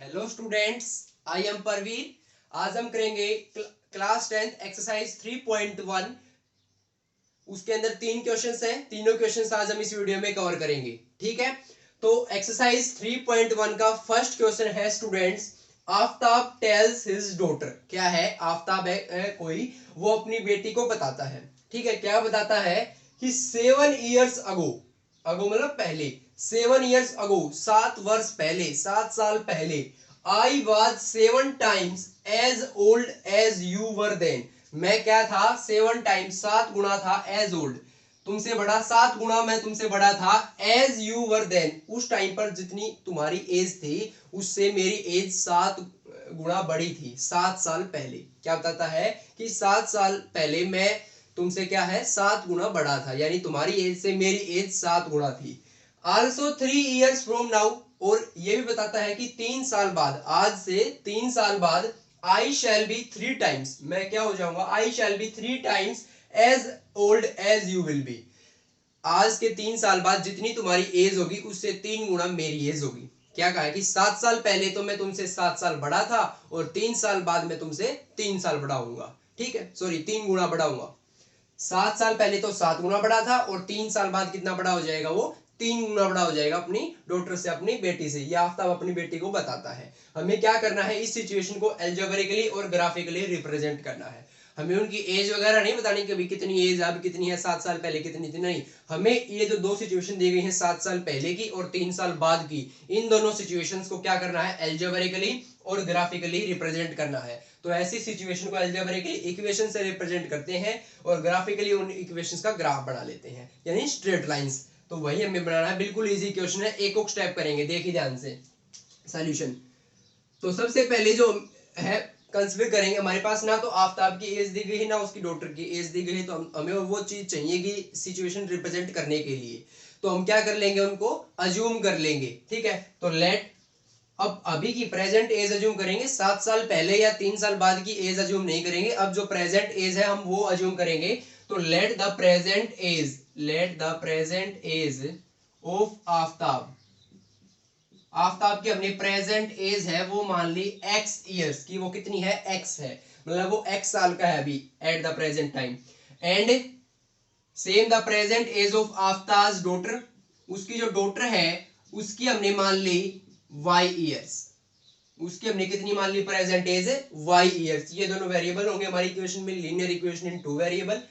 Hello students, I am Parveen. आज हम करेंगे क्लास 10 एक्सरसाइज 3.1। उसके अंदर तीन क्वेश्चंस हैं, तीनों क्वेश्चंस आज हम इस वीडियो में कवर करेंगे। ठीक है, तो एक्सरसाइज 3.1 का फर्स्ट क्वेश्चन है students, Aftab tales his daughter. क्या है? आफ्ताब है कोई, वो अपनी बेटी को बताता है। ठीक है, क्या बताता है कि 7 years ago, अगो मतलब पहले, 7 years ago 7 वर्ष पहले, 7 साल पहले, I was 7 times as old as you were then. मैं क्या था? 7 times, 7 गुना था एज ओल्ड, तुमसे बड़ा, 7 गुना मैं तुमसे बड़ा था। एज यू वर देन, उस टाइम पर जितनी तुम्हारी एज थी उससे मेरी एज 7 गुना बड़ी थी, 7 साल पहले। क्या बताता है कि 7 साल पहले मैं तुमसे क्या है? 7 गुना बड़ा था, यानी तुम्हारी एज से मेरी एज 7 गुना थी। आल्सो 3 years फ्रॉम नाउ, और ये भी बताता है कि 3 साल बाद, आज से 3 साल बाद, आई शैल बी 3 times, मैं क्या हो जाऊंगा? I shall be 3 times as old as you will be. आज के 3 साल बाद जितनी तुम्हारी एज होगी उससे 3 गुना मेरी एज होगी। क्या कहा है कि 7 साल पहले तो मैं तुमसे 7 साल बड़ा था, और 3 साल बाद मैं तुमसे 3 साल बड़ा होऊंगा। ठीक है, सॉरी, 3 गुना बड़ा होऊंगा। 7 साल पहले तो 7 गुना बड़ा था, और 3 साल बाद कितना बड़ा हो जाएगा? वो 3 गुना बड़ा हो जाएगा अपनी डॉटर से, अपनी बेटी से। यह आफ्ताब अपनी बेटी को बताता है। हमें क्या करना है? इस सिचुएशन को एल्जेब्रिकली और ग्राफिकली रिप्रेजेंट करना है। हमें उनकी एज वगैरह नहीं बतानी कि अभी कितनी एज, अब कितनी है, 7 साल पहले कितनी थी, नहीं। हमें ये जो दो सिचुएशन दी गई है, 7 साल पहले की और 3 साल बाद की, इन दोनों सिचुएशंस को क्या करना है? एल्जेब्रिकली और ग्राफिकली रिप्रेजेंट करना है। तो ऐसी सिचुएशन को एल्जेब्रिकली इक्वेशन से रिप्रेजेंट करते हैं, और ग्राफिकली उन इक्वेशंस का ग्राफ बना लेते हैं, यानी स्ट्रेट लाइंस। तो वही हमें बनाना है। बिल्कुल इजी क्वेश्चन है, एक एक स्टेप करेंगे, देखिए ध्यान से सॉल्यूशन। तो सबसे पहले जो है कंसीडर करेंगे, हमारे पास ना तो आफ्ताब की एज दी गई है, ना उसकी डॉटर की एज दी गई है, तो हमें वो चीज चाहिए कि सिचुएशन रिप्रेजेंट करने के लिए। तो हम क्या कर लेंगे? उनको अज्यूम कर लेंगे। ठीक है, तो लेट, अब अभी की प्रेजेंट एज अज्यूम करेंगे, 7 साल पहले या 3 साल बाद की एज अज्यूम नहीं करेंगे। अब जो प्रेजेंट एज है हम वो अज्यूम करेंगे। तो let the present age, let the present age of Aftab, Aftab की अपनी प्रेजेंट एज है वो मान ली x ईयर्स की। वो कितनी है? x है, मतलब वो x साल का है अभी at the present time. And same the present age of आफ्ताज डॉटर, उसकी जो डॉटर है उसकी हमने मान ली y ईयर्स। उसकी हमने कितनी मान ली? Present age y years. ये दोनों वेरिएबल होंगे हमारी इक्वेशन में, linear equation in two variable.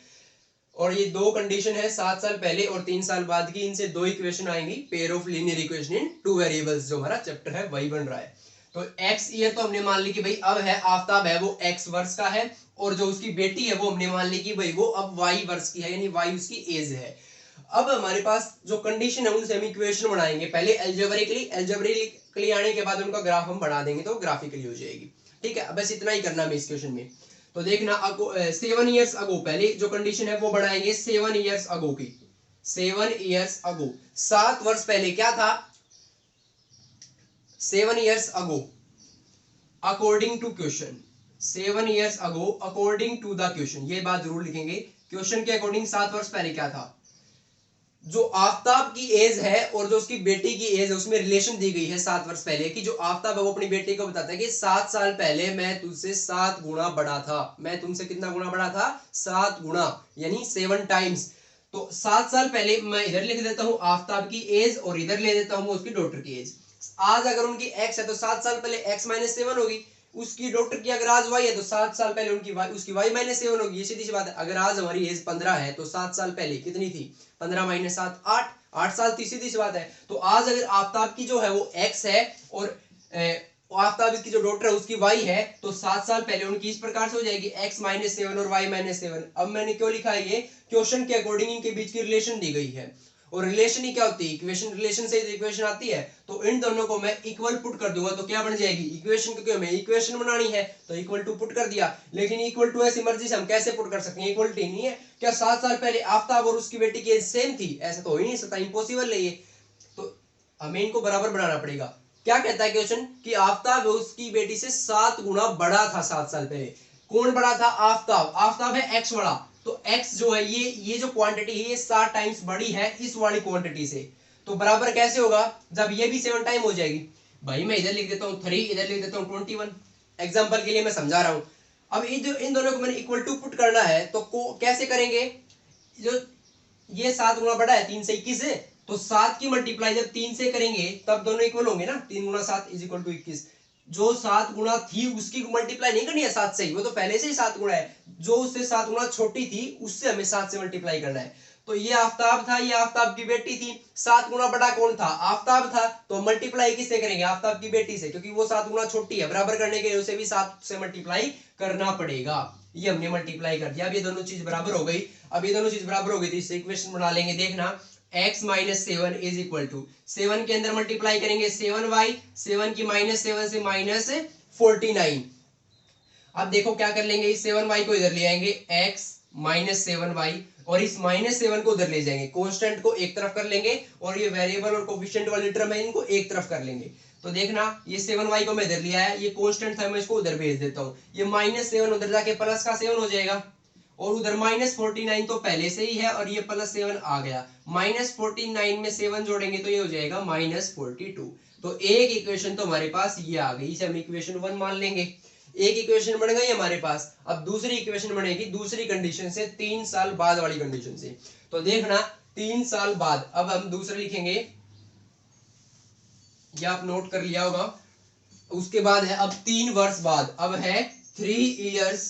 और ये दो कंडीशन है, 7 साल पहले और 3 साल बाद की, इनसे दो इक्वेशन आएंगी, pair of linear equation in two variables. जो हमारा चैप्टर है वही बन रहा है। तो x ईयर तो हमने मान ली कि भाई अब है, आफ्ताब है वो x वर्ष का है, और जो उसकी बेटी है वो हमने मान ली कि भाई वो अब y वर्ष की है, यानी y उसकी एज है। अब हमारे पास जो कंडीशन है उनसे हम इक्वेशन बनाएंगे, पहले एल्जेब्रिकली, एल्जेब्रिकली आने के बाद उनका ग्राफ हम बना देंगे तो ग्राफिकली हो जाएगी। ठीक है, बस इतना ही करना है इस क्वेश्चन में। तो देखना, 7 years अगो, पहले जो कंडीशन है वो बनाएंगे 7 years अगो की। 7 years अगो, 7 वर्ष पहले क्या था? 7 years ago according to question, 7 years ago according to the question, ये बात जरूर लिखेंगे। क्वेश्चन के अकॉर्डिंग 7 वर्ष पहले क्या था? जो आफ्ताब की एज है और जो उसकी बेटी की एज है उसमें रिलेशन दी गई है 7 वर्ष पहले की। जो आफ्ताब है वो अपनी बेटी को बताता है कि 7 साल पहले मैं तुझसे 7 गुना बड़ा था। मैं तुमसे कितना गुना बड़ा था? 7 गुना, यानी 7 times। तो 7 साल पहले मैं इधर लिख देता हूं आफ्ताब की एज, और इधर ले देता हूं उसकी डॉटर की एज। आज अगर उनकी एक्स है तो 7 साल पहले x-7 होगी। उसकी डॉटर की अगर आज वाई है तो 7 साल पहले उनकी वाई, उसकी y-7 होगी। ये सीधी सी बात है। अगर आज हमारी एज 15 है तो 7 साल पहले कितनी थी? 15 - 7 8, 8 साल। सीधी सी बात है। तो आज अगर आफ्ताब की जो है वो x है, और आफ्ताब की जो डॉटर है उसकी y है, तो 7 साल पहले उनकी इस प्रकार से हो जाएगी x-7 और y-7। अब मैंने क्यों लिखा है? ये क्वेश्चन के अकॉर्डिंग इनके बीच की रिलेशन दी गई है, और रिलेशन ही क्या होती है? इक्वेशन, रिलेशन से इक्वेशन आती है। तो इन दोनों को मैं इक्वल पुट कर दूंगा तो क्या बन जाएगी? इक्वेशन। क्योंकि हमें इक्वेशन बनानी है तो इक्वल टू पुट कर दिया। लेकिन इक्वल टू ऐसी मर्जी से हम कैसे पुट कर सकते हैं? इक्वलिटी नहीं है। क्या 7 साल पहले आफ्ताब और उसकी बेटी की एज सेम थी? ऐसा तो हो ही नहीं सकता, इम्पॉसिबल है ये। तो हमें इनको बराबर बनाना पड़ेगा। क्या कहता है क्वेश्चन? कि आफ्ताब उसकी बेटी से 7 गुना बड़ा था 7 साल पहले। कौन बड़ा था? आफ्ताब। आफ्ताब है एक्स बड़ा, तो x जो है ये जो क्वांटिटी है ये 7 टाइम्स बड़ी है इस वाली क्वांटिटी से। तो बराबर कैसे होगा? जब ये भी 7 टाइम हो जाएगी, भाई मैं इधर लिख देता हूँ 3, इधर लिख देता हूँ 21। एग्जाम्पल के लिए मैं समझा रहा हूँ। अब इन दोनों को मैंने इक्वल टू पुट करना है तो कैसे करेंगे? जो ये 7 गुना बड़ा है 3 से 21 है, तो 7 की मल्टीप्लाई जब 3 से करेंगे तब दोनों इक्वल होंगे ना। 3 गुना 7 इज इक्वल टू 21। जो 7 गुना थी उसकी मल्टीप्लाई नहीं करनी है 7 से ही, वो तो पहले से ही 7 गुना है। जो उससे 7 गुना छोटी थी उससे हमें 7 से मल्टीप्लाई करना है। तो ये आफ्ताब था, ये आफ्ताब की बेटी थी। 7 गुना बड़ा कौन था? आफ्ताब था। तो मल्टीप्लाई किससे करेंगे? आफ्ताब की बेटी से, क्योंकि वो 7 गुना छोटी है। बराबर करने के लिए उसे भी 7 से मल्टीप्लाई करना पड़ेगा। ये हमने मल्टीप्लाई कर दिया। अब ये दोनों चीज बराबर हो गई। अब ये दोनों चीज बराबर हो गई तो इससे इक्वेशन बना लेंगे। देखना x minus 7 is equal to 7 के अंदर मल्टीप्लाई करेंगे 7y, 7 की माइनस 7 से माइनस 49। अब देखो क्या कर लेंगे, इस 7y को इधर ले आएंगे x माइनस 7y, और इस माइनस 7 को उधर ले जाएंगे। कांस्टेंट को एक तरफ कर लेंगे और ये वेरिएबल और कोफिशिएंट वाली टर्म है इनको एक तरफ कर लेंगे। तो देखना ये 7y को मैं इधर ले आया, ये कांस्टेंट था मैं इसको उधर भेज देता हूँ। ये माइनस 7 उधर जाके प्लस का 7 हो जाएगा, और उधर माइनस 49 तो पहले से ही है और ये प्लस 7 आ गया। माइनस 49 में 7 जोड़ेंगे तो ये हो जाएगा माइनस 42। तो एक इक्वेशन तो हमारे पास ये आ गई, इसे हम इक्वेशन 1 मान लेंगे। एक इक्वेशन बन गई हमारे पास। अब दूसरी इक्वेशन बनेगी दूसरी कंडीशन से, 3 साल बाद वाली कंडीशन से। तो देखना 3 साल बाद, अब हम दूसरे लिखेंगे, ये आप नोट कर लिया होगा। उसके बाद है अब 3 वर्ष बाद, अब है 3 इयर्स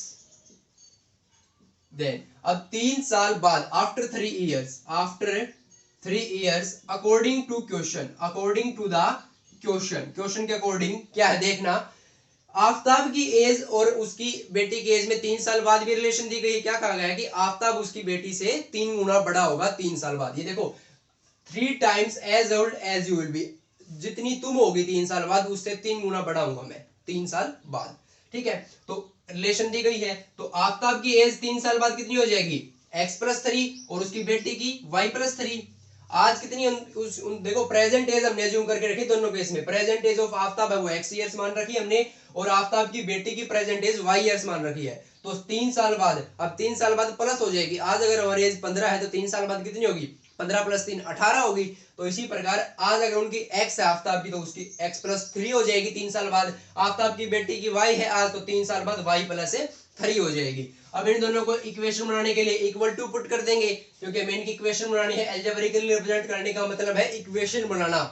देन। अब 3 साल बाद, after 3 years, after 3 years according to question, according to the question, question के अकॉर्डिंग क्या है देखना। आफ्ताब की एज और उसकी बेटी की एज में 3 साल बाद भी रिलेशन दी गई है। क्या कहा गया है कि आफ्ताब उसकी बेटी से 3 गुना बड़ा होगा 3 साल बाद। ये देखो 3 times as old as you will be, जितनी तुम होगी 3 साल बाद उससे 3 गुना बड़ा होगा मैं 3 साल बाद। ठीक है, तो रिलेशन दी गई है। तो आफ्ताब की एज 3 साल बाद कितनी हो जाएगी? x प्लस 3, और उसकी बेटी की y प्लस 3। आज कितनी देखो प्रेजेंट एज हमने अज्यूम करके रखी दोनों केस में। प्रेजेंट एज ऑफ आफ्ताब है वो x ईयर्स मान रखी हमने, और आफ्ताब की बेटी की प्रेजेंट एज y ईयर्स मान रखी है। तो 3 साल बाद, अब 3 साल बाद प्लस हो जाएगी। आज अगर हमारी एज 15 है तो 3 साल बाद कितनी होगी? 15 प्लस 3 18 होगी। तो इसी प्रकार आज अगर उनकी x है आफ्ताब की तो उसकी x प्लस 3 हो जाएगी 3 साल बाद। आफ्ताब की बेटी की y है आज, तो 3 साल बाद y प्लस 3 हो जाएगी। अब इन दोनों को इक्वेशन बनाने के लिए इक्वल टू पुट कर देंगे, क्योंकि हमें इनकी इक्वेशन बनानी है। अलजेब्रिकली रिप्रेजेंट करने का मतलब है इक्वेशन बनाना।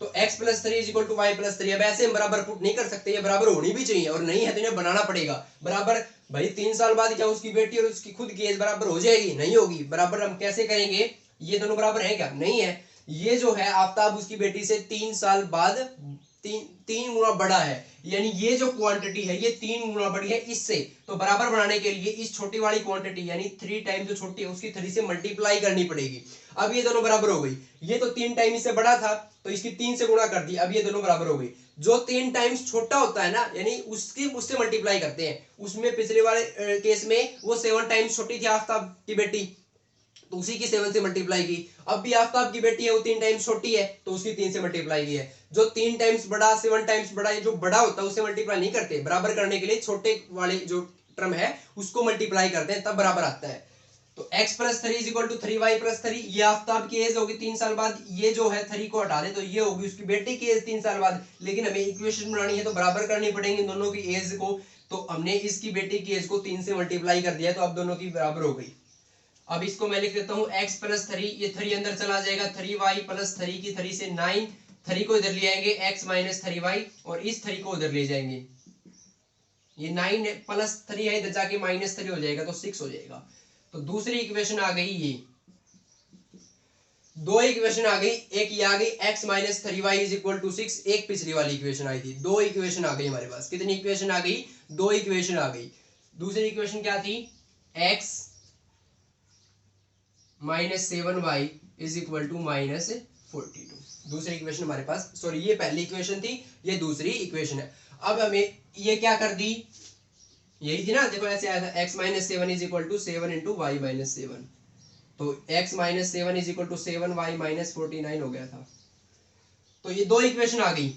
तो x plus 3 is equal to y plus 3। अब ऐसे हम बराबर पुट नहीं कर सकते, ये बराबर होनी भी चाहिए, और नहीं है तो इन्हें बनाना पड़ेगा बराबर। भाई 3 साल बाद क्या उसकी बेटी और उसकी खुद की एज बराबर हो जाएगी? नहीं होगी। बराबर हम कैसे करेंगे? ये दोनों बराबर है क्या? नहीं है। ये जो है आफ्ताब उसकी बेटी से 3 साल बाद 3 गुना बड़ा है, यानी ये जो क्वांटिटी है ये 3 गुना बड़ी है इससे। तो बराबर बनाने के लिए इस छोटी वाली क्वांटिटी यानी 3 टाइम जो छोटी है उसकी 3 से मल्टीप्लाई करनी पड़ेगी। अब ये दोनों बराबर हो गई। ये तो 3 टाइम इससे बड़ा था तो इसकी 3 से गुणा कर दी। अब ये दोनों बराबर हो गई। जो 3 टाइम्स छोटा होता है ना, यानी उसकी उससे मल्टीप्लाई करते हैं। उसमें पिछले वाले केस में वो 7 टाइम्स छोटी थी आफ्ताब की बेटी, तो उसी की 7 से मल्टीप्लाई की। अब भी आफ्ताब की बेटी है वो 3 टाइम्स छोटी है तो उसकी 3 से मल्टीप्लाई की है। जो 3 टाइम्स बड़ा 7 टाइम्स बड़ा, ये जो बड़ा होता है उससे मल्टीप्लाई नहीं करते। बराबर करने के लिए छोटे वाले जो टर्म है उसको मल्टीप्लाई करते हैं तब बराबर आता है। तो x plus 3 is equal to 3y plus 3। ये आफ्ताब की एज होगी 3 साल बाद। ये जो है 3 को हटा दे तो ये होगी उसकी बेटी की एज 3 साल बाद। लेकिन हमें इक्वेशन बनानी है तो बराबर करनी पड़ेगी इन दोनों की एज को। तो हमने इसकी बेटी की एज को 3 से मल्टीप्लाई कर दिया, तो अब दोनों की बराबर हो गई। अब इसको मैं लिख देता हूँ x प्लस 3, ये 3 अंदर चला जाएगा, 3y प्लस 3 की 3 से 9, 3 को इधर ले आएंगे x माइनस 3y, और इस 3 को उधर ले जाएंगे। ये 9 प्लस 3 है, इधर जाके माइनस 3 हो जाएगा तो 6 हो जाएगा। तो दूसरी इक्वेशन आ गई ये। दो इक्वेशन आ गई, एक ये आ गई x minus 3y is equal to 6, एक पिछली वाली इक्वेशन आई थी। दो इक्वेशन आ गई हमारे पास। कितनी इक्वेशन आ गई? दो इक्वेशन आ गई। दूसरी इक्वेशन क्या थी? x minus 7y is equal to minus 42। दूसरी इक्वेशन हमारे पास, सॉरी ये पहली इक्वेशन थी, ये दूसरी इक्वेशन है। अब हमें ये क्या कर दी, यही थी ना, देखो ऐसे आया था x minus 7 is equal to 7 into Y minus 7। तो x minus 7 is equal to 7y minus 49 हो गया था। तो ये दो इक्वेशन आ गई।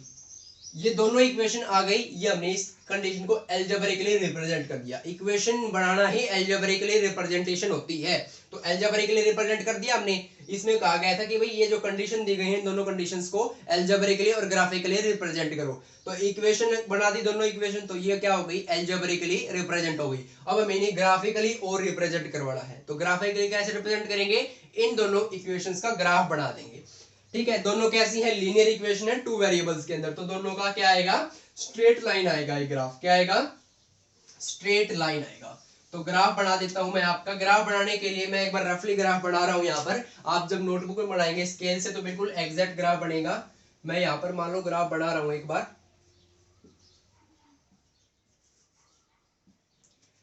ये दोनों इक्वेशन आ गई, ये हमने इस कंडीशन को एल्जेब्रिकली रिप्रेजेंट कर दिया। इक्वेशन बनाना ही एल्जेब्रिकली रिप्रेजेंटेशन होती है, तो एल्जेब्रिकली रिप्रेजेंट कर दिया हमने। इसमें कहा गया था कि भाई ये जो कंडीशन दी गई है, इन दोनों कंडीशंस को एल्जेब्रिकली और ग्राफिकली रिप्रेजेंट करो। तो इक्वेशन बना दी दोनों इक्वेशन, तो ये क्या हो गई, एल्जेब्रिकली रिप्रेजेंट हो गई। अब हमें इन्हें ग्राफिकली और रिप्रेजेंट करवाना है, तो ग्राफिकली कैसे रिप्रेजेंट करेंगे, इन दोनों इक्वेशंस का ग्राफ बना देंगे। ठीक है, दोनों कैसी है, लीनियर इक्वेशन है 2 वेरिएबल्स के अंदर, तो दोनों का क्या आएगा, स्ट्रेट लाइन आएगा। ये ग्राफ क्या आएगा, स्ट्रेट लाइन आएगा। तो ग्राफ बना देता हूं मैं आपका। ग्राफ बनाने के लिए मैं एक बार रफली ग्राफ बना रहा हूं यहाँ पर। आप जब नोटबुक में बनाएंगे स्केल से तो बिल्कुल एग्जैक्ट ग्राफ बनेगा। मैं यहाँ पर मान लो ग्राफ बना रहा हूं एक बार।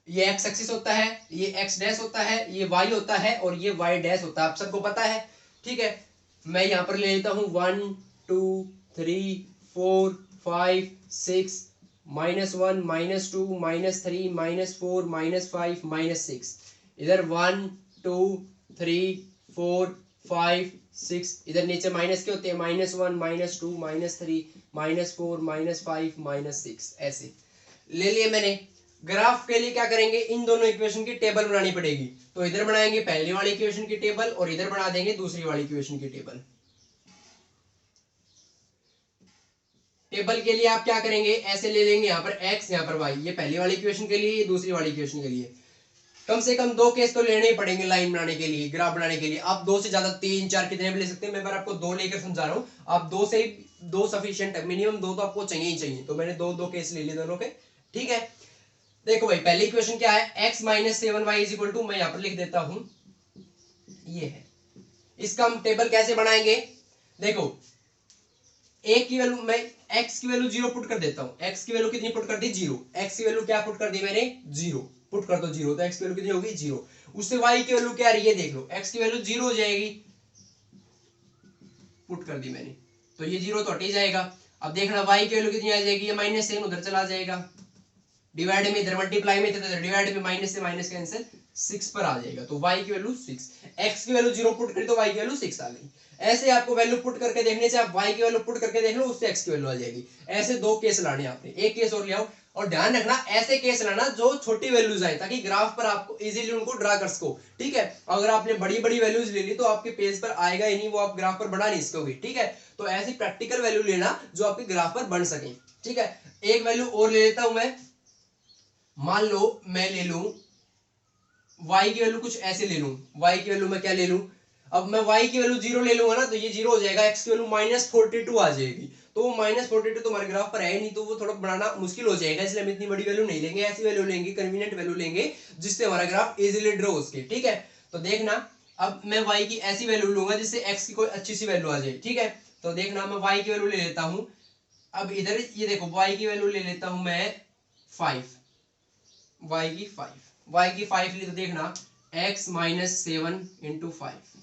ये एक्स एक्सिस होता है, ये एक्स डैश होता है, ये वाई होता है और ये वाई डैश होता है, आप सबको पता है। ठीक है, मैं यहाँ पर ले लेता हूँ 1 2 3 4 5 6 -1 -2 -3 -4 -5 -6। इधर 1 2 3 4 5 6, इधर नीचे माइनस के होते हैं, -1 -2 -3 -4 -5 -6, ऐसे ले लिए मैंने। ग्राफ के लिए क्या करेंगे, इन दोनों इक्वेशन की टेबल बनानी पड़ेगी। तो इधर बनाएंगे पहली वाली इक्वेशन की टेबल और इधर बना देंगे दूसरी वाली इक्वेशन की टेबल। टेबल के लिए आप क्या करेंगे, ऐसे ले लेंगे यहाँ पर x, यहाँ पर y, ये पहली वाली इक्वेशन के लिए, ये दूसरी वाली इक्वेशन के लिए। कम से कम 2 केस तो लेने ही पड़ेंगे लाइन बनाने के लिए, ग्राफ बनाने के लिए। आप 2 से ज्यादा 3 4 कितने भी ले सकते हैं, मैं बार आपको 2 लेकर समझा रहा हूँ। आप 2 सफिशिएंट है, मिनिमम 2 तो आपको चाहिए ही चाहिए। तो मैंने दो केस ले लिए दोनों के। ठीक है, देखो भाई पहली इक्वेशन क्या है, x - 7y इक्वल टू, मैं यहाँ पर लिख देता हूं, ये है। इसका हम टेबल कैसे बनाएंगे, देखो a की वैल्यू, मैं x की वैल्यू 0 पुट कर देता हूं। x की वैल्यू कितनी पुट कर दी, 0। x की वैल्यू क्या पुट कर दी मैंने, 0 पुट कर दो 0, तो x की वैल्यू कितनी होगी, 0। उससे y की वैल्यू क्या आ रही है, देख लो, x की वैल्यू 0 हो जाएगी, पुट कर दी मैंने, तो ये 0 तो हट ही जाएगा। अब देखना y की वैल्यू कितनी आ जाएगी, ये -7 उधर चला जाएगा, डिवाइड में इधर मल्टीप्लाई में थे, डिवाइड में माइनस से माइनस कैंसिल, 6 पर आ जाएगा। तो y की वैल्यू 6, x की वैल्यू 0 पुट करी तो y की वैल्यू 6 आ गई। ऐसे आपको वैल्यू पुट करके देखने से, आप y की वैल्यू पुट करके देख लो, उससे x की वैल्यू आ जाएगी। ऐसे 2 केस लाने आपने, एक केस और ले आओ। और ध्यान रखना ऐसे केस लाना जो छोटी वैल्यूज आए, ताकि ग्राफ पर आपको इजीली उनको ड्रा कर सको। ठीक है, अगर आपने बड़ी बड़ी वैल्यूज ले ली तो आपके पेज पर आएगा ही नहीं, वो आप ग्राफ पर बना नहीं सकोगे। ठीक है, तो ऐसी प्रैक्टिकल वैल्यू लेना जो आपके ग्राफ पर बन सके। ठीक है, एक वैल्यू और ले लेता हूं मैं, मान लो मैं ले लूं y की वैल्यू कुछ ऐसे ले लूं। y की वैल्यू मैं क्या ले लूं, अब मैं y की वैल्यू 0 ले लूंगा ना, तो ये 0 हो जाएगा, x की वैल्यू -42 आ जाएगी। तो वो -42 तो हमारे ग्राफ पर है नहीं, तो वो थोड़ा बनाना मुश्किल हो जाएगा, इसलिए हम इतनी बड़ी वैल्यू नहीं लेंगे, ऐसी वैल्यू लेंगे, कन्वीनियंट वैल्यू लेंगे, जिससे हमारा ग्राफ इजीली ड्रॉ हो सके। ठीक है, तो देखना अब मैं y की ऐसी वैल्यू लूंगा जिससे x की कोई अच्छी सी वैल्यू आ जाए। ठीक है, तो देखना मैं y की वैल्यू ले लेता हूं। अब इधर ये देखो, y की वैल्यू ले लेता हूं मैं 5, y की 5 ली, तो देखना x - 7 × 5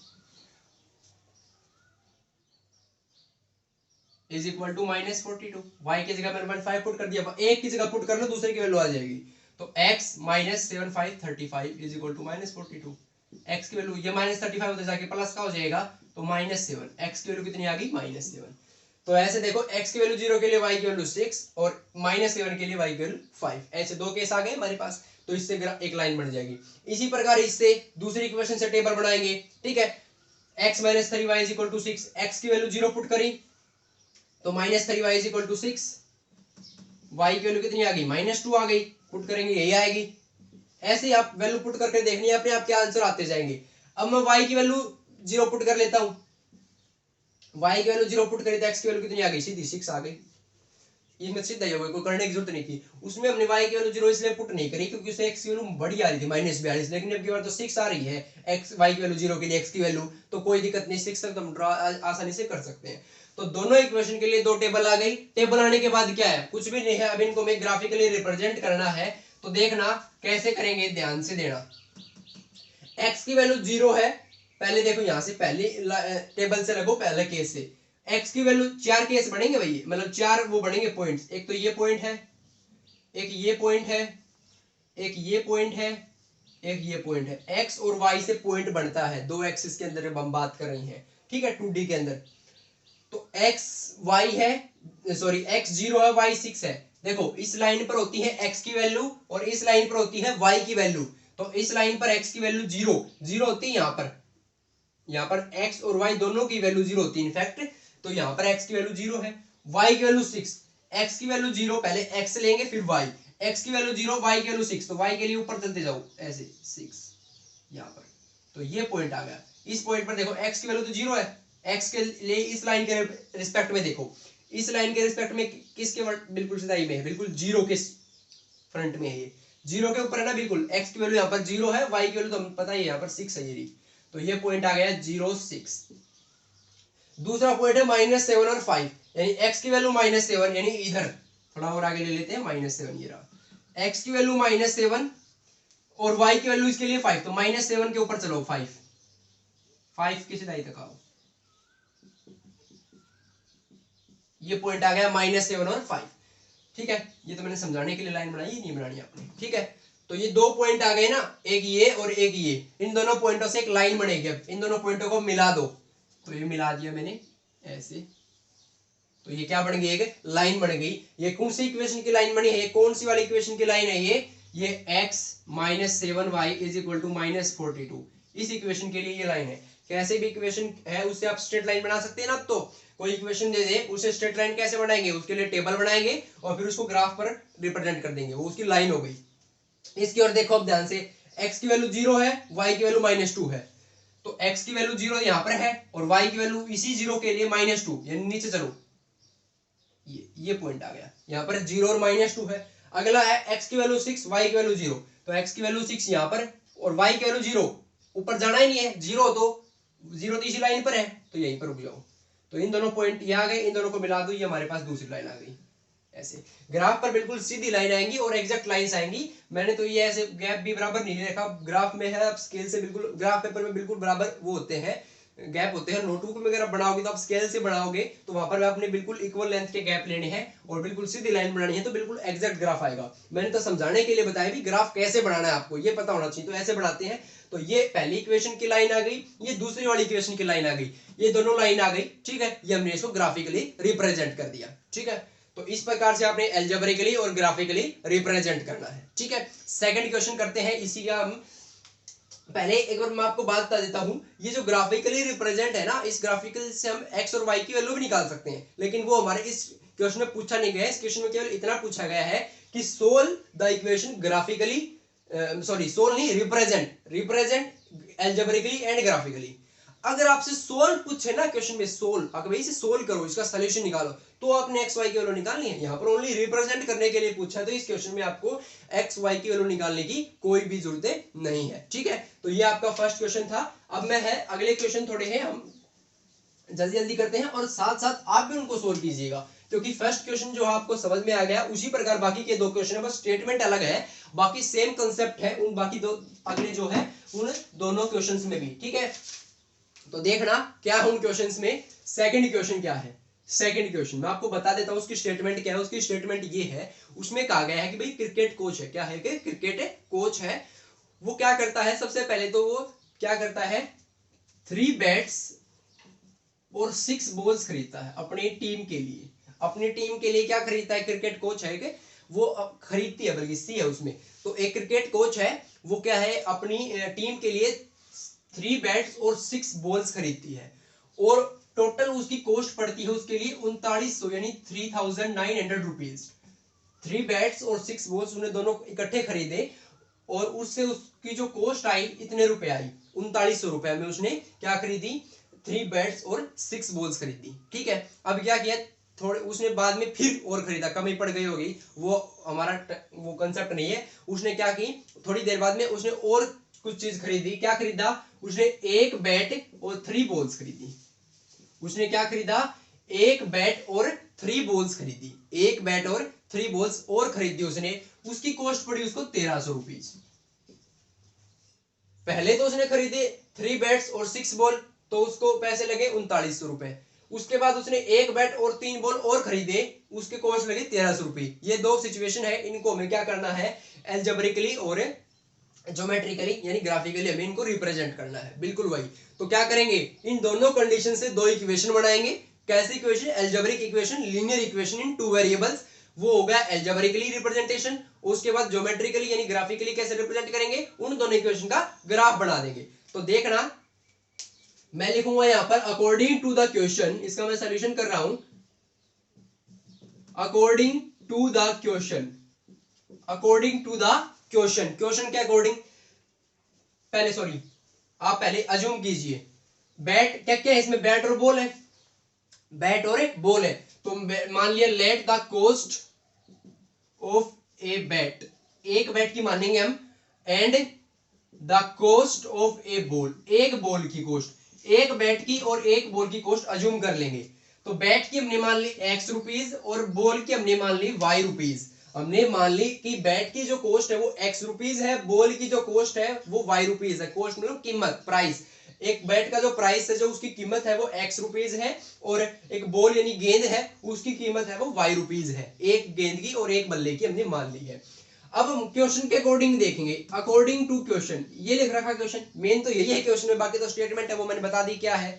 is equal to -42। y की जगह मैंने 5 पुट कर दिया, एक की जगह पुट कर लो, दूसरे की वैल्यू आ जाएगी। तो x - 7 5 35 is equal to -42। x की वैल्यू ये -35 उधर जाके प्लस का हो जाएगा, तो -7, x की वैल्यू कितनी आ गई, -7। तो ऐसे देखो, x की वैल्यू 0 के लिए y की वैल्यू 6 और -7 के लिए y की वैल्यू 5, ऐसे 2 केस आ गए हमारे पास। तो इससे एक लाइन बन जाएगी। इसी प्रकार इससे दूसरी इक्वेशन से टेबल बनाएंगे। ठीक है, x - 3y = 6, x की वैल्यू 0 पुट करी तो -3y = 6, y की वैल्यू कितनी आ गई, -2 आ गई, पुट करेंगे यही आएगी। ऐसे ही आप वैल्यू पुट करके देखनी है, अपने आप क्या आंसर आते जाएंगे। अब मैं y की वैल्यू 0 पुट कर लेता हूं, y की वैल्यू 0 पुट करी तो x की वैल्यू कितनी आ गई, सीधी 6 आ गई। इसमें सीधा ही हो गई, कोई करने की जरूरत नहीं थी। उसमें हमने y की वैल्यू 0 इसलिए पुट नहीं करी क्योंकि उसे x की वैल्यू बड़ी आ रही थी, -42, लेकिन अब की बार तो 6 आ रही है x, y की वैल्यू 0 के लिए x की वैल्यू, तो कोई दिक्कत नहीं, 6 तक हम ड्रा आसानी से कर सकते हैं। तो दोनों इक्वेशन के लिए 2 टेबल आ गई। टेबल आने के बाद क्या है, कुछ भी नहीं है, अब इनको मैं ग्राफिकली रिप्रेजेंट करना है। तो देखना कैसे करेंगे, ध्यान से देना। x की वैल्यू 0 है, पहले देखो यहां से, पहले टेबल से लगो, पहले केस से x की वैल्यू 4 केस बनेंगे भाई, मतलब 4 वो बनेंगे पॉइंट्स। एक तो ये पॉइंट है, एक ये पॉइंट है, एक ये पॉइंट है, एक ये पॉइंट है। x और y से पॉइंट बनता है, 2 एक्सिस के अंदर हम बात कर रही हैं। ठीक है, 2D के अंदर तो x y है, सॉरी x 0 है, y 6 है। देखो इस लाइन पर होती है x की वैल्यू और इस लाइन पर होती है y की वैल्यू। तो इस लाइन पर x की वैल्यू 0 होती है, यहाँ पर x और y दोनों की वैल्यू 0 होती है इनफैक्ट। तो यहाँ पर x की वैल्यू 0 है, y की वैल्यू 6, x की वैल्यू 0, पहले x लेंगे फिर y, x की वैल्यू 0, y की वैल्यू 6, तो y के लिए ऊपर चलते जाओ ऐसे 6 यहाँ पर। तो ये पॉइंट आ गया। इस पॉइंट पर देखो x की वैल्यू तो 0 है, x के लिए इस लाइन के रिस्पेक्ट में देखो, इस लाइन के रिस्पेक्ट में किसके बिल्कुल सिधाई में है, बिल्कुल 0 के फ्रंट में है, ये 0 के ऊपर है ना बिल्कुल। x की वैल्यू यहाँ पर 0 है, y की वैल्यू तो पता ही है यहाँ पर 6 है ये। तो ये पॉइंट आ गया 0 6। दूसरा पॉइंट है -7 और 5, यानी x की वैल्यू -7, यानी इधर थोड़ा और आगे ले लेते हैं -7, ये रहा x की वैल्यू -7 और y की वैल्यू इसके लिए 5, तो -7 के ऊपर चलो 5 की सिधाई तक आओ। ये पॉइंट आ गया -7 और 5, ठीक है। ये तो मैंने समझाने के लिए लाइन बनाई, नहीं बनानी आपने, ठीक है। तो ये दो पॉइंट आ गए ना, एक ये और एक ये, इन दोनों पॉइंटों से एक लाइन बनेगी। अब इन दोनों पॉइंटों को मिला दो, तो ये मिला दिया मैंने ऐसे, तो ये क्या बन गई, एक लाइन बन गई। ये कौन सी इक्वेशन की लाइन बनी है, कौन सी वाली इक्वेशन की लाइन है ये x - 7y = -42, इस इक्वेशन के लिए ये लाइन है। कैसे भी इक्वेशन है उससे आप स्ट्रेट लाइन बना सकते हैं ना। तो कोई इक्वेशन दे दे, उसे स्ट्रेट लाइन कैसे बनाएंगे, उसके लिए टेबल बनाएंगे और फिर उसको ग्राफ पर रिप्रेजेंट कर देंगे, वो उसकी लाइन हो गई। इसकी ओर देखो अब ध्यान से, x की वैल्यू 0 है, y की वैल्यू -2 है। तो x की वैल्यू 0 यहाँ पर है और y की वैल्यू इसी 0 के लिए -2, यानी नीचे चलो, ये पॉइंट आ गया। यहाँ पर 0 और -2 है। अगला है x की वैल्यू 6, y की वैल्यू 0, तो x की वैल्यू 6 यहाँ पर और y की वैल्यू 0, ऊपर जाना ही नहीं है, 0 तो इसी लाइन पर है, तो यहीं पर रुक जाओ। तो इन दोनों पॉइंट ये आ गए, इन दोनों को मिला दो, ये हमारे पास दूसरी लाइन आ गई। ऐसे ग्राफ पर बिल्कुल सीधी लाइन आएंगी और एग्जैक्ट लाइंस आएंगी। मैंने तो ये ऐसे गैप भी बराबर नहीं रखा, ग्राफ में है, आप स्केल से बिल्कुल, ग्राफ पेपर में बिल्कुल बराबर वो होते हैं, गैप होते हैं। नोटबुक में अगर आप बनाओगे तो आप स्केल से बनाओगे, तो वहां पर आपने बिल्कुल इक्वल लेंथ के गैप लेने हैं और बिल्कुल सीधी लाइन बनानी है, तो बिल्कुल एग्जैक्ट ग्राफ आएगा। मैंने तो समझाने के लिए बताया भी, ग्राफ कैसे बनाना है आपको ये पता होना चाहिए, तो ऐसे बनाते हैं। तो ये पहली इक्वेशन की लाइन आ गई, ये दूसरी वाली इक्वेशन की लाइन आ गई, ये दोनों लाइन आ गई, ठीक है। ये हमने इसको ग्राफिकली रिप्रेजेंट कर दिया, ठीक है। तो इस प्रकार से आपने एल्जेब्रिकली और ग्राफिकली रिप्रेजेंट करना है, ठीक है। सेकंड क्वेश्चन करते हैं इसी का। हम पहले एक बार मैं आपको बात बता देता हूं, ये जो ग्राफिकली रिप्रेजेंट है ना, इस ग्राफिकल से हम x और y की वैल्यू भी निकाल सकते हैं, लेकिन वो हमारे इस क्वेश्चन में पूछा नहीं गया है। इस क्वेश्चन में केवल इतना पूछा गया है कि solve the equation graphically, sorry solve नहीं, रिप्रेजेंट एल्जेब्रिकली एंड ग्राफिकली। अगर आपसे सोल्व पूछे ना क्वेश्चन में, सोल्व, अगर इसे सोल्व करो, इसका सॉल्यूशन निकालो, तो आपने x y की वैल्यू निकालनी है। यहाँ पर ओनली रिप्रेजेंट करने के लिए पूछा है, तो इस क्वेश्चन में आपको x y की वैल्यू निकालने की कोई भी जरूरत नहीं है, ठीक है। तो ये आपका फर्स्ट क्वेश्चन था। अब मैं है अगले क्वेश्चन थोड़े हैं, हम जल्दी जल्दी करते हैं और साथ साथ आप भी उनको सोल्व कीजिएगा, क्योंकि फर्स्ट क्वेश्चन जो आपको समझ में आ गया, उसी प्रकार बाकी के दो क्वेश्चन है, बस स्टेटमेंट अलग है, बाकी सेम कंसेप्ट है उन बाकी दो अगले जो है उन दोनों क्वेश्चंस में भी, ठीक है। तो देखना क्या है उन क्वेश्चंस में। सेकंड क्वेश्चन क्या है, सेकंड क्वेश्चन मैं आपको बता देता हूं, उसकी स्टेटमेंट क्या है। उसकी स्टेटमेंट ये है, उसमें कहा गया है कि भाई क्रिकेट कोच है, क्या है कि क्रिकेट कोच है, वो क्या करता है, सबसे पहले तो वो क्या करता है, 3 बैट्स और 6 बॉल्स खरीदता है अपनी टीम के लिए। अपनी टीम के लिए क्या खरीदता है, क्रिकेट कोच है कि वो खरीदती है, बल्कि सी है उसमें। तो एक क्रिकेट कोच है, वो क्या है, अपनी टीम के लिए 3 बैट्स और 6 बॉल्स खरीदती है, और टोटल उसकी कॉस्ट पड़ती है उसके लिए 3900, यानी 3900 रुपीज। 3 बैट्स और 6 बॉल्स उन्हें दोनों इकट्ठे खरीदे और उससे उसकी जो कॉस्ट आई, इतने रुपए आई, 3900 रुपए में उसने क्या खरीदी, 3 बैट्स और 6 बॉल्स खरीदी, ठीक है। अब क्या किया, थोड़े उसने बाद में फिर और खरीदा, कमी पड़ गई होगी, वो हमारा वो कंसेप्ट नहीं है। उसने क्या की, थोड़ी देर बाद में उसने और कुछ चीज खरीदी। क्या खरीदा, उसने 1 बैट और 3 बॉल्स खरीदी। उसने क्या खरीदा, 1 बैट और 3 बॉल्स खरीदी, 1 बैट और 3 बॉल्स और खरीदी उसने। उसकी कॉस्ट पड़ी उसको 1300 रुपीज। पहले तो उसने खरीदे 3 बैट्स और 6 बॉल, तो उसको पैसे लगे 3900 रुपए। उसके बाद उसने 1 बैट और 3 बॉल और खरीदे, उसके कॉस्ट लगे 1300 रुपए। ये दो सिचुएशन है, इनको हमें क्या करना है, एल्जेब्रिकली और ज्योमेट्रिकली यानी ग्राफिकली हमें इनको रिप्रेजेंट करना है, बिल्कुल वही। तो क्या करेंगे, इन दोनों कंडीशन से दो इक्वेशन बनाएंगे, कैसी equation? Algebraic equation, linear equation in two variables, वो होगा एल्जेब्रिकली रिप्रेजेंटेशन। उसके बाद ज्योमेट्रिकली यानी ग्राफिकली कैसे रिप्रेजेंट करेंगे? उन दोनों इक्वेशन का ग्राफ बना देंगे। तो देखना मैं लिखूंगा यहां पर अकॉर्डिंग टू द क्वेश्चन, इसका मैं सॉल्यूशन कर रहा हूं। According to the question, according to the question, question के अकॉर्डिंग, पहले सॉरी आप पहले अज्यूम कीजिए बैट क्या क्या है इसमें, बैट और बॉल है, बैट और एक बॉल है। तो मान लिया let the cost of a bat, एक बैट की मानेंगे हम, and the cost of A ball, एक बॉल की कॉस्ट, एक बैट की और एक बॉल की कॉस्ट अज्यूम कर लेंगे। तो बैट की हमने मान ली एक्स रुपीज और बॉल की हमने मान ली वाई रुपीज। हमने मान ली कि बैट की जो कॉस्ट है वो एक्स रुपीज है, बॉल की जो कॉस्ट है वो वाई रुपीज है। कॉस्ट मतलब कीमत, प्राइस, एक बैट का जो प्राइस है, जो उसकी कीमत है वो एक्स रुपीज है, और एक बॉल यानी गेंद है उसकी कीमत है वो वाई रुपीज है। एक गेंद की और एक बल्ले की हमने मान ली है। अब हम क्वेश्चन के अकॉर्डिंग देखेंगे, अकॉर्डिंग टू क्वेश्चन, ये लिख रखा क्वेश्चन, मेन तो यही है क्वेश्चन में, बाकी तो स्टेटमेंट है वो मैंने बता दी क्या है।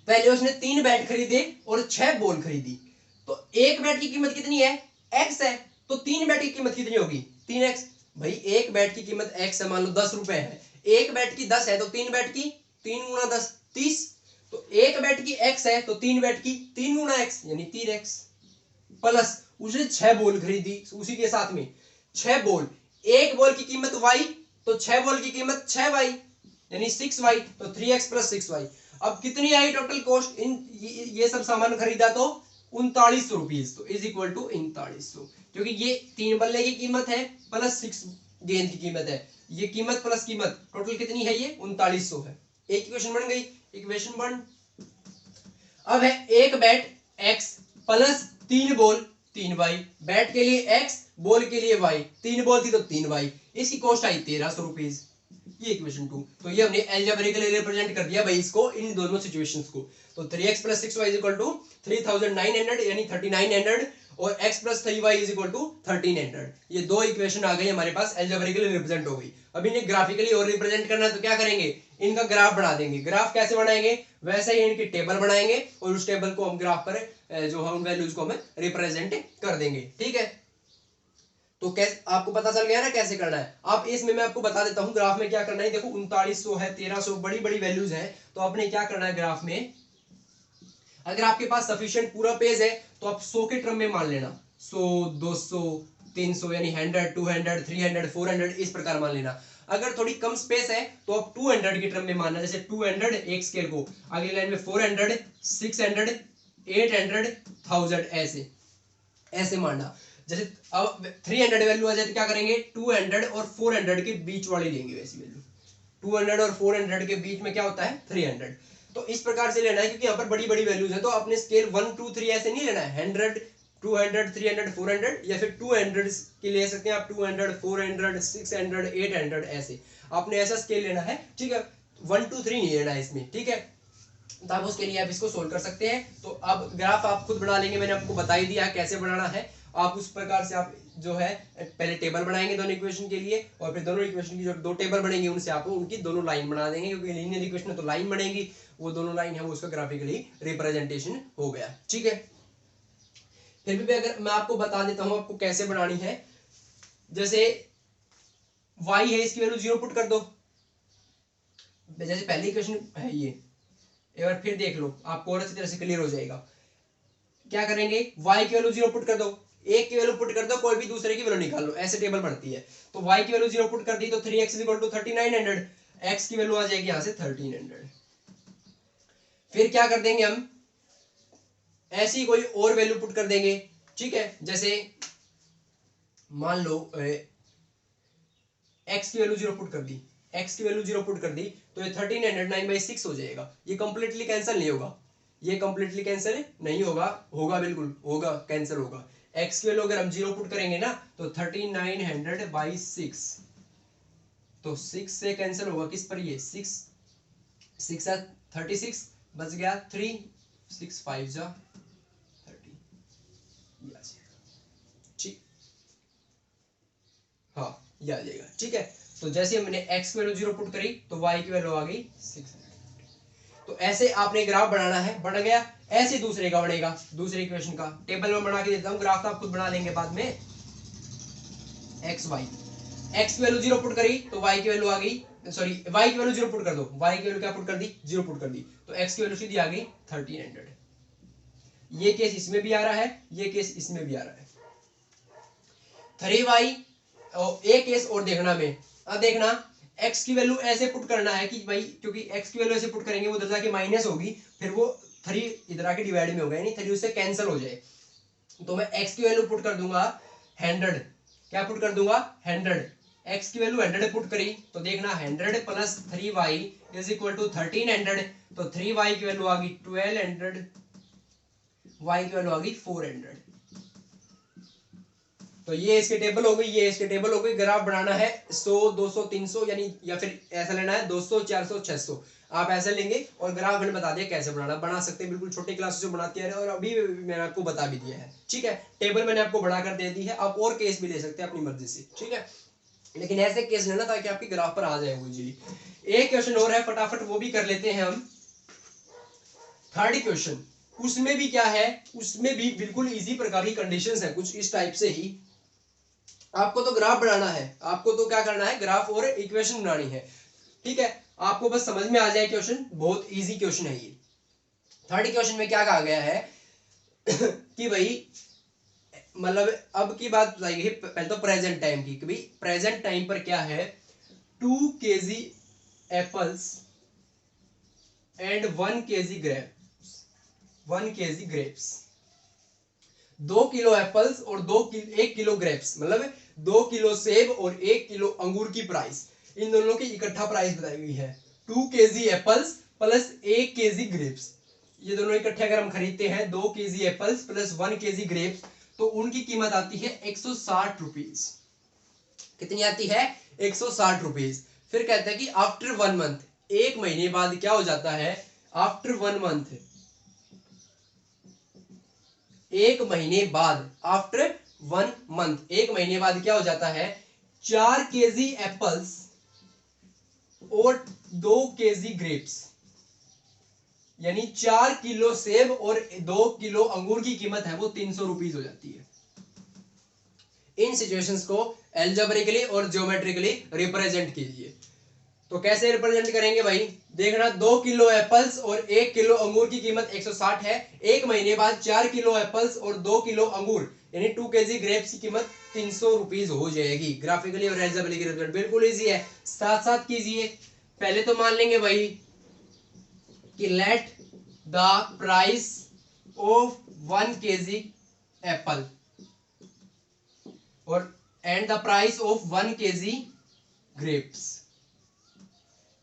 पहले उसने 3 बैट खरीदे और 6 बॉल खरीदी, तो एक बैट की कीमत कितनी है? एक्स है, तो 3 बैट की कीमत कितनी होगी? 3x। भाई एक बैट की कीमत एक्स है, मान लो 10 रुपए है, एक बैट की 10 है, तो 3 बैट की 3 गुना 10 30, तो एक बैट की एक्स है तो 3 बैट की 3 गुना एक्स यानी 3x, प्लस उसने 6 बॉल खरीदी उसी के साथ में 6 बॉल, एक बॉल की कीमत y, तो 6 बॉल की कीमत 6y यानी 6y, तो 3x प्लस 6y। अब कितनी आई टोटल कॉस्ट? इन ये सब सामान खरीदा तो 3900 रुपीज, तो इज इक्वल टू 3900, क्योंकि ये 3 बल्ले की कीमत है प्लस 6 गेंद की कीमत है, ये कीमत प्लस कीमत टोटल कितनी है? ये 3900 है। एक इक्वेशन बन गई, इक्वेशन 1। अब है एक bat x plus 3 ball 3y, bat के लिए x, बॉल के लिए y, 3 बॉल थी तो 3y, इसकी कॉस्ट आई 1300 रुपीज। ये इक्वेशन 2। तो ये हमने एल्जेब्रिकली रिप्रेजेंट कर दिया भाई इसको, इन दोनों सिचुएशंस को। तो 3x plus 6y is equal to 3900 यानी 3900, और x plus 3y is equal to 1300। ये दो इक्वेशन आ गई हमारे पास, एल्जेब्रिकली रिप्रेजेंट हो गई। अब इन्हें ग्राफिकली और रिप्रेजेंट करना है तो क्या करेंगे? इनका ग्राफ बना देंगे। ग्राफ कैसे बनाएंगे? वैसे ही इनकी टेबल बनाएंगे और उस टेबल को हम ग्राफ पर जो हम वैल्यूज को हमें रिप्रेजेंट कर देंगे। ठीक है, तो कैसे आपको पता चल गया ना कैसे करना है। आप इसमें मैं आपको बता देता हूं ग्राफ में क्या करना है। देखो 3900 है, 1300, बड़ी बड़ी वैल्यूज है, तो आपने क्या करना है ग्राफ में, अगर आपके पास सफिशिएंट पूरा पेज है तो आप 100 के टर्म में मान लेना, 100 200 300 यानी 100 200 300 400 इस प्रकार मान लेना। अगर थोड़ी कम स्पेस है तो आप 200 की टर्म में मानना, जैसे 200 एक स्केल को, अगली लाइन में 400 600 800 1000 ऐसे ऐसे मानना। जैसे अब 300 वैल्यू आ जाए तो क्या करेंगे? 200 और 400 के बीच वाली लेंगे वैसी वैल्यू। 200 और 400 के बीच में क्या होता है? 300। तो इस प्रकार से लेना है, क्योंकि यहाँ पर बड़ी बड़ी वैल्यूज है, तो अपने स्केल 1 2 3 ऐसे नहीं लेना है। 100 200 300 400, या फिर 200 की ले सकते हैं आप, 200 400 600 800 ऐसे आपने ऐसा स्केल लेना है। ठीक है, 1 2 3 नहीं लेना है इसमें। ठीक है, तो आप उसके लिए आप इसको सोल्व कर सकते हैं। तो अब ग्राफ आप खुद बना लेंगे, मैंने आपको बता ही दिया कैसे बनाना है। आप उस प्रकार से आप जो है पहले टेबल बनाएंगे दोनों इक्वेशन के लिए, और फिर दोनों इक्वेशन की जो दो टेबल बनेंगे उनसे आप उनकी दोनों लाइन बना देंगे, क्योंकि लीनियर इक्वेशन है तो लाइन बनेगी, वो दोनों लाइन है वो उसका ग्राफिकली रिप्रेजेंटेशन हो गया। ठीक है, फिर भी अगर मैं आपको बता देता हूं आपको कैसे बनानी है। जैसे y है, इसकी वैल्यू 0 पुट कर दो, जैसे पहली इक्वेशन है ये, एक बार फिर देख लो आपको और अच्छी तरह से क्लियर हो जाएगा। क्या करेंगे? y की वैल्यू 0 पुट कर दो, एक की वैल्यू पुट कर दो, कोई भी दूसरे की वैल्यू निकाल लो, ऐसे टेबल बनती है। तो y की वैल्यू 0 पुट कर दी तो 3x 3900, x की वैल्यू आ जाएगी यहां से 1300। फिर क्या कर देंगे हम? ऐसी कोई और वैल्यू पुट कर देंगे। ठीक है, जैसे मान लो x की वैल्यू 0 पुट कर दी, x की वैल्यू 0 पुट कर दी, तो ये 1300 9/6 हो जाएगा। ये कंप्लीटली कैंसिल नहीं होगा, ये कंप्लीटली कैंसिल नहीं होगा, होगा बिल्कुल होगा, कैंसिल होगा। x की वैल्यू अगर हम 0 पुट करेंगे ना तो 3900/6, तो 6 से कैंसिल होगा किस पर? ये 6 6 है 36, बच गया 3 6 5 जा 30। ठीक, हाँ ये आ जाएगा। ठीक है, तो जैसे हमने x की वैल्यू 0 पुट करी तो y की वैल्यू आ गई 600। तो तो ऐसे आपने ग्राफ बनाना है, बन गया। ऐसे दूसरे का बनेगा, दूसरे इक्वेशन का टेबल में बना के देता हूँ, ग्राफ तो आप खुद बना लेंगे बाद में। एक्स वाई, एक्स की वैल्यू 0 पुट करी तो वाई की वैल्यू आ गई, सॉरी वाई की वैल्यू 0 पुट कर दो, वाई की वैल्यू क्या पुट कर दी, 0 पुट कर दी, तो एक्स की वैल्यू सीधी आ गई 1300। ये केस इसमें भी आ रहा है, ये केस इसमें भी आ रहा है। 3y और एक केस और देखना में, अब देखना x की वैल्यू ऐसे पुट करना है कि भाई, क्योंकि x की वैल्यू ऐसे पुट करेंगे वो इधर जाके माइनस होगी, फिर वो 3 इधर आके डिवाइड में होगा, यानी 3 उससे कैंसिल हो जाए। तो मैं x की वैल्यू पुट कर दूंगा 100, क्या पुट कर दूंगा 100, x की वैल्यू 100 पुट करी तो देखना 100 plus 3y is equal to 1300, तो 3y की वैल्यू आ गई 1200, y की वैल्यू आ गई 400। तो ये इसके टेबल हो गई, ये इसके टेबल हो गई। ग्राफ बनाना है 100 200 300 यानी, या फिर ऐसा लेना है 200 400 600, आप ऐसा लेंगे और ग्राफ मैंने बता दिया कैसे बनाना, बना सकते हैं बिल्कुल छोटी क्लास से बनाती है, और अभी मैंने आपको बता भी दिया है, ठीक है। टेबल मैंने आपको बनाकर दे दी है, आप और केस भी ले सकते हैं अपनी मर्जी से, ठीक है, लेकिन ऐसे केस लेना ताकि आपके ग्राफ पर आ जाए वो इजीली। एक क्वेश्चन और है, फटाफट वो भी कर लेते हैं हम। थर्ड क्वेश्चन, उसमें भी क्या है, उसमें भी बिल्कुल इजी प्रकार की कंडीशंस है, कुछ इस टाइप से ही। आपको तो ग्राफ बनाना है, आपको तो क्या करना है, ग्राफ और इक्वेशन बनानी है, ठीक है। आपको बस समझ में आ जाए क्वेश्चन, बहुत इजी क्वेश्चन है ये। थर्ड क्वेश्चन में क्या कहा गया है कि भाई, मतलब अब की बात बताइए पहले तो प्रेजेंट टाइम की, कि भाई प्रेजेंट टाइम पर क्या है, 2 kg apples and 1 kg grapes, 1 kg grapes, 2 kilo apples और 1 किलो ग्रेप्स, मतलब 2 किलो सेब और 1 किलो अंगूर की प्राइस, इन दोनों की इकट्ठा प्राइस बताई गई है। 2 kg apples plus 1 kg grapes, ये दोनों इकट्ठे अगर हम खरीदते हैं 2 kg apples plus 1 kg grapes, तो उनकी कीमत आती है 160 रुपीज। कितनी आती है, 160 रुपीज। फिर कहता है कि आफ्टर 1 मंथ, एक महीने बाद क्या हो जाता है, आफ्टर 1 मंथ, एक महीने बाद, आफ्टर 1 मंथ, एक महीने बाद क्या हो जाता है, 4 kg एप्पल्स और 2 kg ग्रेप्स, यानी 4 किलो सेब और 2 किलो अंगूर की कीमत है वो 300 रुपीज हो जाती है। इन सिचुएशंस को एल्जेब्रिकली और ज्योमेट्रिकली रिप्रेजेंट कीजिए। तो कैसे रिप्रेजेंट करेंगे भाई, देखना 2 किलो एप्पल्स और 1 किलो अंगूर की कीमत 160 है, एक महीने बाद 4 किलो एप्पल्स और 2 किलो अंगूर यानी 2 kg ग्रेप्स की कीमत 300 रुपीज हो जाएगी। ग्राफिकली और एल्जेब्रिकली रिप्रेजेंट बिल्कुल इजी है, साथ साथ कीजिए। पहले तो मान लेंगे भाई कि let the price of 1 kg apple और and the price of 1 kg grapes,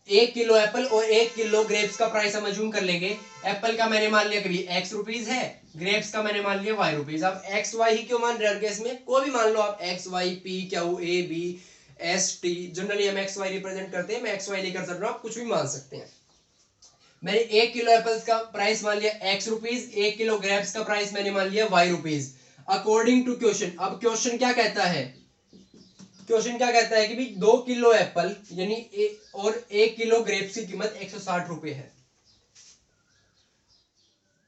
1 किलो एप्पल और 1 किलो ग्रेप्स का प्राइस हम अज्यूम कर लेंगे। एप्पल का मैंने मान लिया कभी x रुपीज है, ग्रेप्स का मैंने मान लिया y रुपीज। अब x y ही क्यों मान रहे हैं केस में, कोई भी मान लो आप, x y p q a b s t, generally हम x y रिप्रेजेंट करते हैं, मैं x y लेकर चल रहा हूं, आप कुछ भी मान सकते हैं। मैंने 1 किलो एप्पल्स का प्राइस मान लिया x रुपीज, 1 किलो ग्रेप्स का प्राइस मैंने मान लिया y rupees, according to question. अब क्वेश्चन क्या कहता है, क्वेश्चन क्या कहता है कि भाई 2 किलो एप्पल यानी और 1 किलो ग्रेप्स की कीमत 160 रुपए है।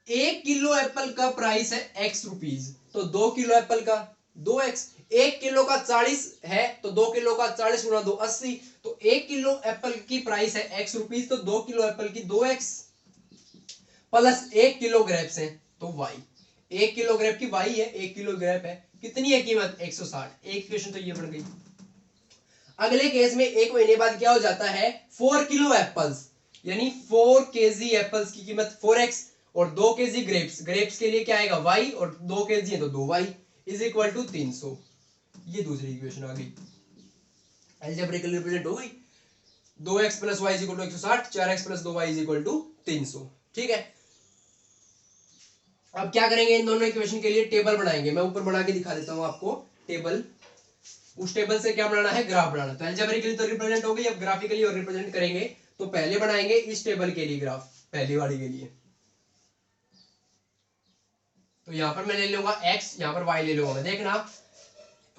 1 किलो एप्पल का प्राइस है x रुपीज, तो 2 किलो एप्पल का 2x, 1 किलो का 40 है तो 2 किलो का 40 गुना 2 80, तो 1 किलो एप्पल की प्राइस है x रुपीज, तो 2 किलो एप्पल की 2x प्लस 1 किलो ग्रेप्स है तो y, 1 किलो ग्रेप की y है, 1 किलो ग्रेप है, कितनी है कीमत 160। एक क्वेश्चन तो ये बन गई। अगले केस में एक महीने बाद क्या हो जाता है, 4 किलो एप्पल्स यानी 4 kg एप्पल्स की कीमत 4x और 2 kg ग्रेप्स, ग्रेप्स के लिए क्या आएगा y और 2 kg है तो 2y इज इक्वल टू 300। ये दूसरी इक्वेशन आ गई, अलजेब्रिकली रिप्रेजेंट हो गई। 2x plus y is equal to 160, 4x plus 2y is equal to 300, ठीक है। अब क्या करेंगे, इन दोनों इक्वेशन के लिए टेबल बनाएंगे, मैं ऊपर बना के दिखा देता हूं आपको टेबल। उस टेबल से क्या बनाना है, ग्राफ बनाना। तो अलजेब्रिकली तो रिप्रेजेंट हो गई, अब ग्राफिकली और रिप्रेजेंट करेंगे। तो पहले बनाएंगे इस टेबल के लिए ग्राफ, पहली वाली के लिए। तो यहां पर मैं ले लूंगा x, यहां पर y ले लूंगा मैं। देखना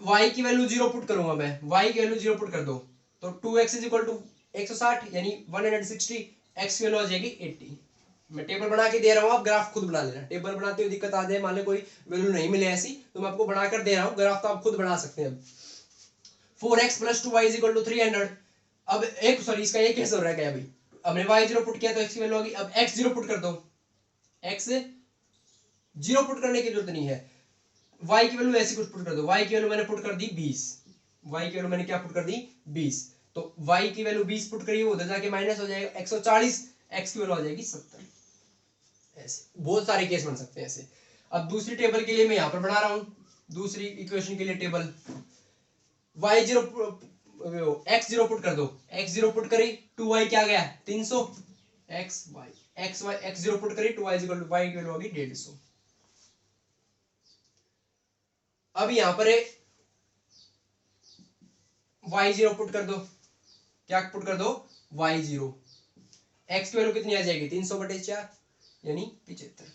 y की वैल्यू 0 पुट करूंगा मैं, y की वैल्यू 0 पुट कर दो तो 2x इज इक्वल टू 160 यानी 160, x की वैल्यू आ जाएगी 80। मैं टेबल बना के दे रहा हूँ, आप ग्राफ खुद बना लेना। टेबल बनाते हुए दिक्कत आ जाए, मान लो कोई वैल्यू नहीं मिले ऐसी, तो मैं आपको बनाकर दे रहा हूँ, ग्राफ तो आप खुद बना सकते हैं। 4x + 2y = 300। अब एक सॉरी इसका ये कैसे हो रहा है क्या भाई, हमने y0 पुट किया तो x की वैल्यू होगी, अब x0 पुट कर दो, x0 पुट करने की जरूरत नहीं है, y की वैल्यू ऐसी कुछ पुट कर दो, y की वैल्यू मैंने पुट कर दी 20, y की वैल्यू मैंने क्या पुट कर दी 20, तो y की वैल्यू 20 पुट करी, वो उधर जाके माइनस हो जाएगा 140, x की वैल्यू आ जाएगी 70। ऐसे बहुत सारे केस बन सकते हैं ऐसे। अब दूसरी टेबल के लिए मैं यहाँ पर बना रहा हूँ, दूसरी इक्वेशन के लिए टेबल, y0 x0 पुट कर दो, x0 पुट करी 2y क्या गया 300, x0 पुट करी 2y = y की वैल्यू होगी 150। अब यहां पर y0 पुट कर दो, क्या पुट कर दो y0, x की वैल्यू कितनी आ जाएगी 300/4 यानी 75।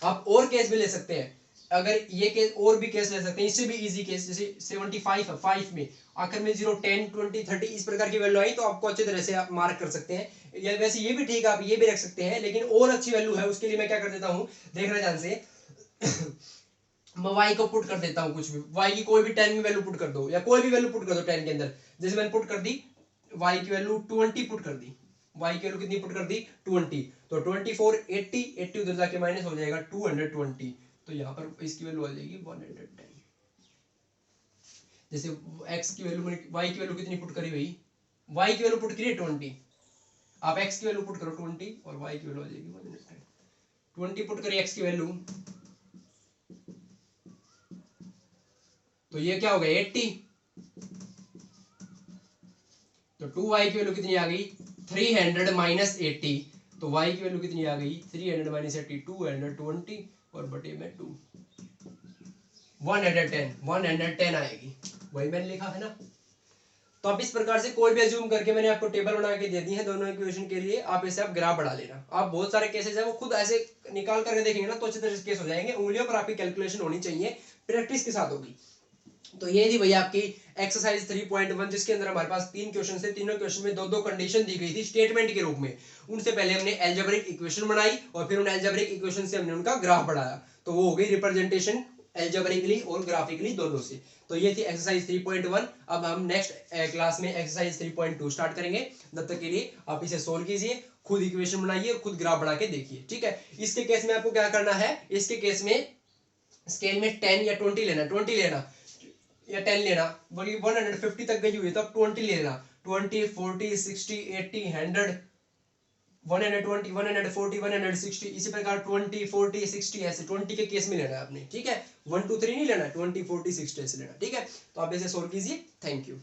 आप और केस भी ले सकते हैं, अगर ये केस और भी केस ले सकते हैं, इससे भी इजी केस, जैसे 75 है, 5 में आखिर में 0 10 20 30 इस प्रकार की वैल्यू आई तो आपको अच्छी तरह से आप मार्क कर सकते हैं। या वैसे ये भी ठीक है, आप ये भी रख सकते हैं, लेकिन और अच्छी वैल्यू है उसके लिए मैं क्या कर देता हूँ, देखना ध्यान से मैं y को पुट कर देता हूँ, कुछ भी y की कोई भी 10 में वैल्यू पुट कर दो, या कोई भी वैल्यू पुट कर दो 10 के अंदर, जैसे मैंने पुट कर दी y की वैल्यू 20 पुट कर दी, y की वैल्यू कितनी पुट कर दी 20, तो 24 80 उधर जाके माइनस हो जाएगा 220, तो यहाँ पर इसकी वैल्यू आ जाएगी 110। जैसे x की वैल्यू y की वैल्यू कितनी पुट करी भाई, y की वैल्यू पुट करी 20, आप x की वैल्यू पुट करो 20 और y की वैल्यू आ जाएगी 110। 20 पुट करी x की वैल्यू, तो ये क्या हो गया 80, तो 2y की वैल्यू कितनी आ गई 300 - 80, तो y की वैल्यू कितनी आ गई 300 - 80 220 और बटे में 2 110 आएगी, वही मैंने लिखा है ना। तो आप इस प्रकार से कोई भी अज्यूम करके मैंने आपको टेबल बना के दे दी है दोनों इक्वेशन के लिए, आप इसे आप ग्राफ बढ़ा लेना। आप बहुत सारे केसेस है वो खुद ऐसे निकाल करके देखेंगे ना तो अच्छी तरह से केस हो जाएंगे, उंगलियों पर आपकी कैलकुलेशन होनी चाहिए, प्रैक्टिस के साथ होगी। तो ये थी भैया आपकी एक्सरसाइज 3.1, जिसके अंदर हमारे पास 3 क्वेश्चन थे, तीनों क्वेश्चन में दो कंडीशन दी गई थी स्टेटमेंट के रूप में। उनसे पहले हमने एल्जेब्रिक इक्वेशन बनाई और फिर उन एल्जेब्रिक इक्वेशन से हमने उनका ग्राफ बढ़ाया, तो वो हो गई रिप्रेजेंटेशन एल्जेब्रिकली और ग्राफिकली दोनों से। तो ये थी एक्सरसाइज 3.1। अब हम नेक्स्ट क्लास में एक्सरसाइज 3.2 स्टार्ट करेंगे। तब तक के लिए आप इसे सोल्व कीजिए, खुद इक्वेशन बनाइए और खुद ग्राफ बना के देखिए, ठीक है। इसके केस में आपको क्या करना है, इसके केस में स्केल में 10 या 20 लेना, 20 लेना या 10 लेना, बोलिए 150 तक गई हुई है तो आप 20 लेना, 20 40 60 80 100 120 140 160 इसी प्रकार 20 40 60 ऐसे 20 के केस में लेना है आपने, ठीक है। 1 2 3 नहीं लेना, 20 40 60 ऐसे लेना, ठीक है। तो आप इसे सोल्व कीजिए। Thank you.